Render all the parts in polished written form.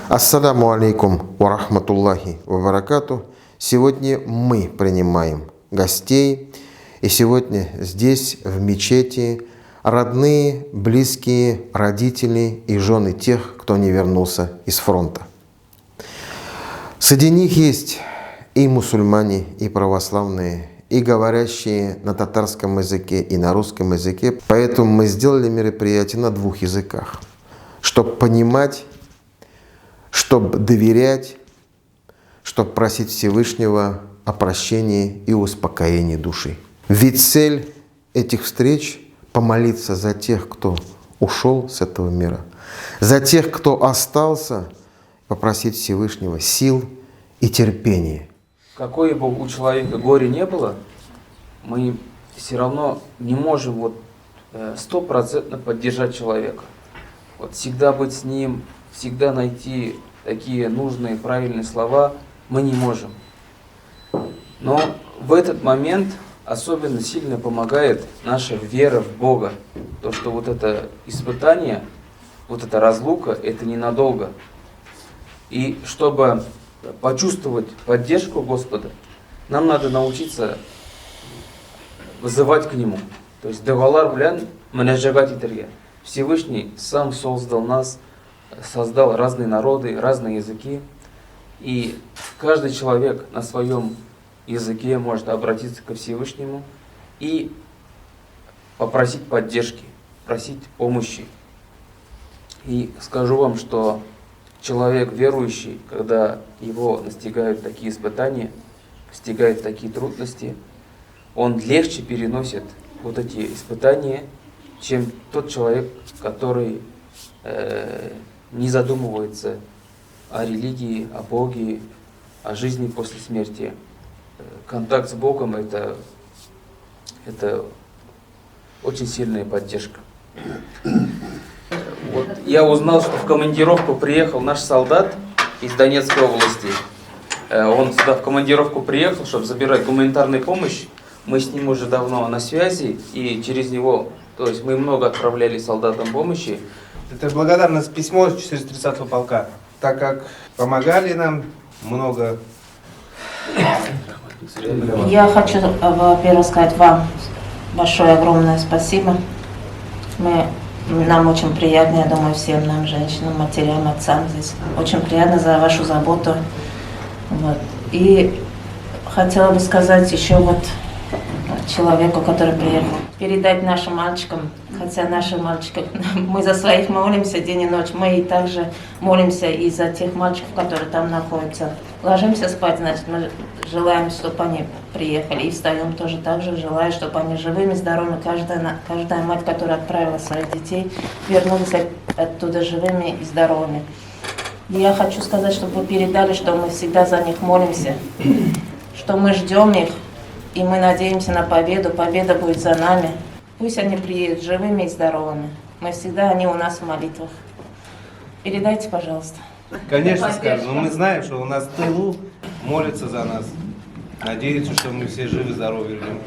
Ассаламу алейкум ва рахматуллахи ва баракату. Сегодня мы принимаем гостей. И сегодня здесь, в мечети, родные, близкие, родители и жены тех, кто не вернулся из фронта. Среди них есть и мусульмане, и православные, и говорящие на татарском языке, и на русском языке. Поэтому мы сделали мероприятие на двух языках, чтобы понимать, чтобы доверять, чтобы просить Всевышнего о прощении и успокоении души. Ведь цель этих встреч – помолиться за тех, кто ушел с этого мира, за тех, кто остался, попросить Всевышнего сил и терпения. Какое бы у человека горе не было, мы все равно не можем стопроцентно поддержать человека. Всегда быть с ним, всегда найти такие нужные, правильные слова мы не можем. Но в этот момент особенно сильно помогает наша вера в Бога. То, что это испытание, эта разлука, это ненадолго. И чтобы почувствовать поддержку Господа, нам надо научиться вызывать к Нему. То есть «Девалар блян маняжагат итарья». Всевышний сам создал нас, создал разные народы, разные языки. И каждый человек на своем языке может обратиться ко Всевышнему и попросить поддержки, просить помощи. И скажу вам, что человек верующий, когда его настигают такие испытания, настигают такие трудности, он легче переносит эти испытания, чем тот человек, который не задумывается о религии, о Боге, о жизни после смерти. Контакт с Богом это очень сильная поддержка. Я узнал, что в командировку приехал наш солдат из Донецкой области. Он сюда в командировку приехал, чтобы забирать гуманитарную помощь. Мы с ним уже давно на связи, и через него, то есть мы много отправляли солдатам помощи. Это благодарность письмо 430-го полка, так как помогали нам много. Я хочу, во-первых, сказать вам большое, огромное спасибо. Нам очень приятно, я думаю, всем нам, женщинам, матерям, отцам здесь. Очень приятно за вашу заботу. И хотела бы сказать еще человеку, который приехал, передать нашим мальчикам, хотя наши мальчики, мы за своих молимся день и ночь, мы и также молимся и за тех мальчиков, которые там находятся. Ложимся спать, значит, мы желаем, чтобы они приехали, и встаем тоже так же, желаю, чтобы они живыми, здоровыми, каждая мать, которая отправила своих детей, вернулись оттуда живыми и здоровыми. И я хочу сказать, чтобы вы передали, что мы всегда за них молимся, что мы ждем их, и мы надеемся на победу, победа будет за нами. Пусть они приедут живыми и здоровыми. Они у нас в молитвах. Передайте, пожалуйста. Конечно, скажем, но мы знаем, что у нас в тылу молятся за нас. Надеются, что мы все живы, здоровы вернемся.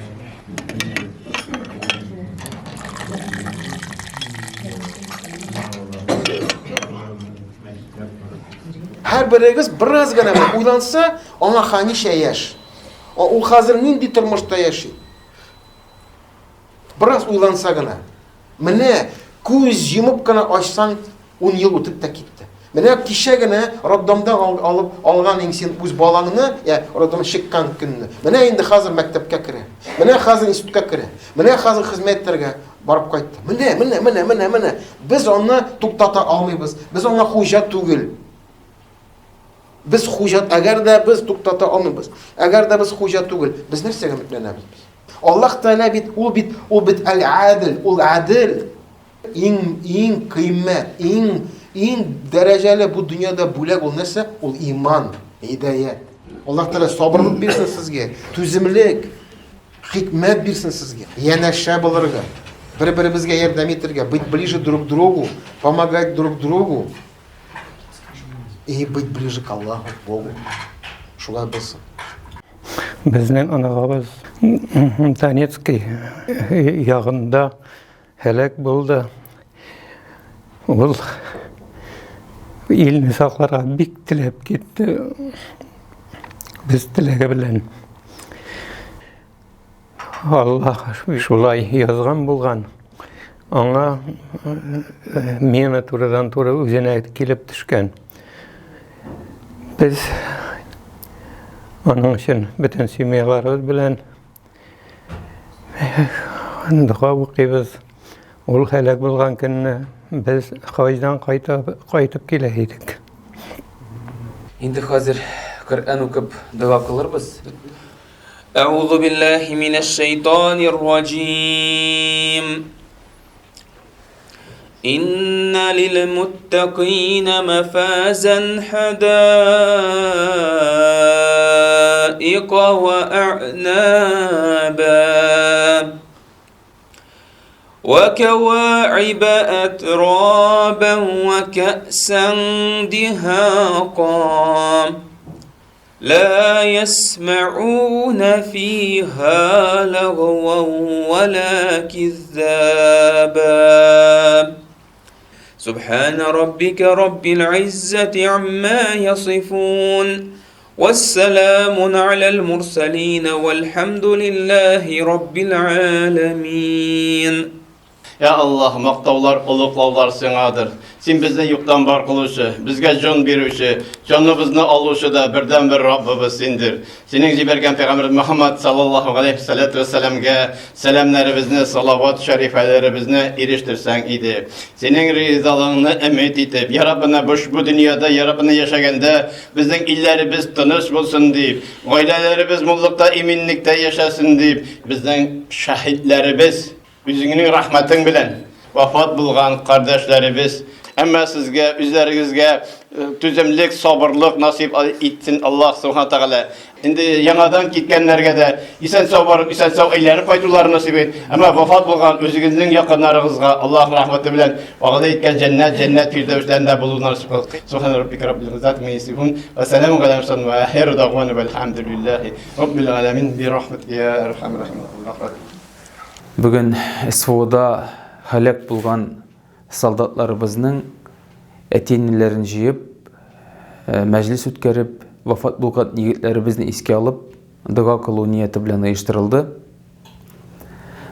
Her biriniz biraz gana uylansa, ona haniş yaş. O hazır nindi turmuşta yaşayı. Biraz uylansa gana. Mene көз yumup gana açsan 10 yıl ötüp de gitti. Mene kişe gana Rabbimden alıp algan sen öz balağını ya Rabbim şıkkan gününü. Mene indi hazır mektepke kire. Mene hazır institutka kire. Mene hazır hizmetlerge barıp kayıttı. Mene. Biz onu tuktata almayız. Biz ona hoca tugul. Biz hujat, agar da biz tuktata olmaymiz. Agar da biz hujat tugul, biz nersaga mitlanamiz? Allah Taala u bit al-adil, ul adil. Eng qiymat, eng darajali bu dunyoda bo'lak ul narsa, ul iymon, hidayat. Alloh Taala sabrlik bersin sizga, tuzimlik, hikmat bersin sizga. Yanasha bo'larga, bir-birimizga yordam etirga, быть ближе друг к другу, помогать друг другу. И быть ближе к Аллаху, к Богу. Шулай болсын. Біздің анағабыз Донецкий яғында хәләк болды. Ол ilni saqlarga bik tilep gitti. Biz tilege bilen. Allah şulay yazgan bulgan. Ona meni turadan tura özene kelip düşken. Biz onun için bütün sümeylarımız bilen dua okuyuz. Ol helak bulgan günü biz hacdan qaytıp keleydik. Endi hozir Qur'on o'qib duo qilarmiz. A'udhu billahi minash-shaytonir-rajim. Inna lil-muttaqina mafazan hadaiqa wa a'naba. وكواعب أترابا وكأسا دهاقا لا يسمعون فيها لغوا ولا كذابا سبحان ربك رب العزة عما يصفون والسلام على المرسلين والحمد لله رب العالمين. Ya Allah, maqtavlar, uluqlavlar sanadır. Sen bizni yoktan var kılışı, bizge can berişi, canımızı alışı da birden bir Rabbimiz sendir. Senin jibergen Peygamber Muhammed sallallahu aleyhi ve sellem'ge selamlarımızı, salavat şerifelerimizi eriştirsen idi. Senin rızalığını ümit edip, ya Rabbine bu dünyada, ya Rabbine yaşaganda bizden illerimiz tanış bulsun deyip, ailelerimiz mullukta, eminlikte yaşasın deyip, bizden şahitlerimiz, Üzünün rahmetin bilen vefat bulgan kardeşlerimiz, ama sizge, üzerinizge tüzümlük, sabırlık nasip etsin Allah subhanahu teala. Şimdi yanadan gitkenlerge de isen sabır, isen sağ eylerini faydaları nasip et. Ama vefat bulgan özünüzün yakınlarınızga Allah rahmeti bilen vaada etken cennet firdevslerinde bulunur nasip kıl. Subhane Rabbike Rabbil İzzati me yasifun ve selamun ala murselin ve ahiru davvanu velhamdülillahi Rabbil alemin bi rahmetike ya erhamir rahimin. Бүгін СВОда халек болған солдатларыбыздың әтенелерін жиып, мәжіліс өткеріп, вафат болған егетлерімізді еске алып, дұға қылу ниеті білен ұйыштырылды.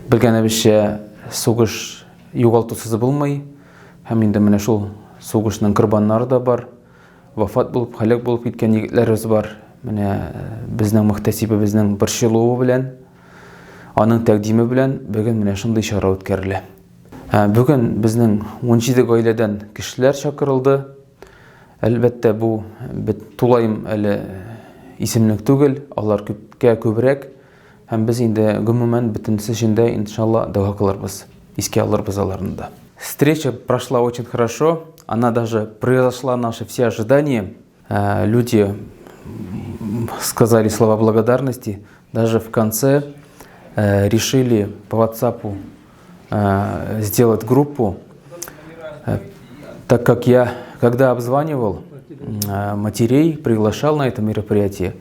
Білгенімізше соғыш юғалтусыз болмай, һәм енді міне шул соғышның құрбанлары да бар, вафат болып, халек болып кеткен егетлеріміз бар. Міне біздің мұхтасибі біздің бір шылуы білен, аның тәкдимі білән бүгін менә шундый шара үткәрелә. Бүгін безнең 17 гаиләдән кешеләр чакырылды. Әлбәттә бу тулайым әле исемлек түгел, алар күпкә күбрәк. Һәм без инде гомумән бөтенсе өчендә иншалла дуа кылырбыз, искә алырбыз аларны да. Встреча прошла очень хорошо, она даже превзошла наши все ожидания. Люди сказали слова благодарности, даже в конце решили по WhatsApp сделать группу, так как я, когда обзванивал матерей, приглашал на это мероприятие,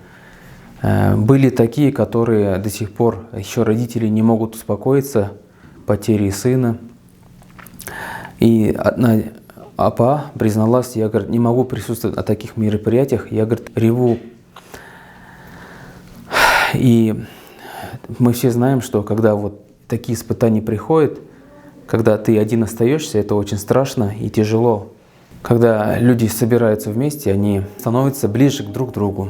были такие, которые до сих пор еще родители не могут успокоиться потерей сына. И одна апа призналась, я, говорит, не могу присутствовать на таких мероприятиях, я, говорит, реву. И мы все знаем, что когда вот такие испытания приходят, когда ты один остаешься, это очень страшно и тяжело. Когда люди собираются вместе, они становятся ближе друг к другу.